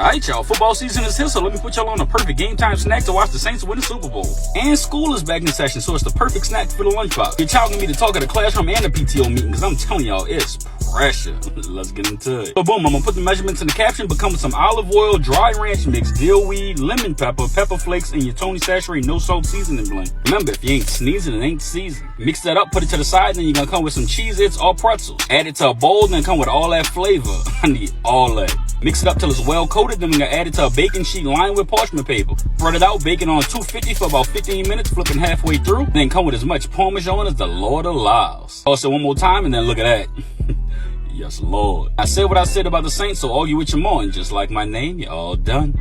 Alright, y'all, football season is here, so let me put y'all on a perfect game time snack to watch the Saints win the Super Bowl. And school is back in session, so it's the perfect snack for the lunchbox. You're challenging me to talk at the classroom and the PTO meeting, because I'm telling y'all, it's pressure. Let's get into it. So boom, I'm gonna put the measurements in the caption, but come with some olive oil, dry ranch mix, dill weed, lemon pepper, pepper flakes, and your Tony Saturated no salt seasoning blend. Remember, if you ain't sneezing, it ain't seasoned. Mix that up, put it to the side, then you're gonna come with some Cheez-Its or pretzels. Add it to a bowl, then come with all that flavor. I need all that. Mix it up till it's well coated, then we're gonna add it to a baking sheet lined with parchment paper. Spread it out, bake it on 250 for about 15 minutes, flipping halfway through. Then come with as much Parmesan as the Lord allows. Also, one more time, and then look at that. Yes, Lord. I said what I said about the Saints, so argue with your mom. Just like my name, you're all done.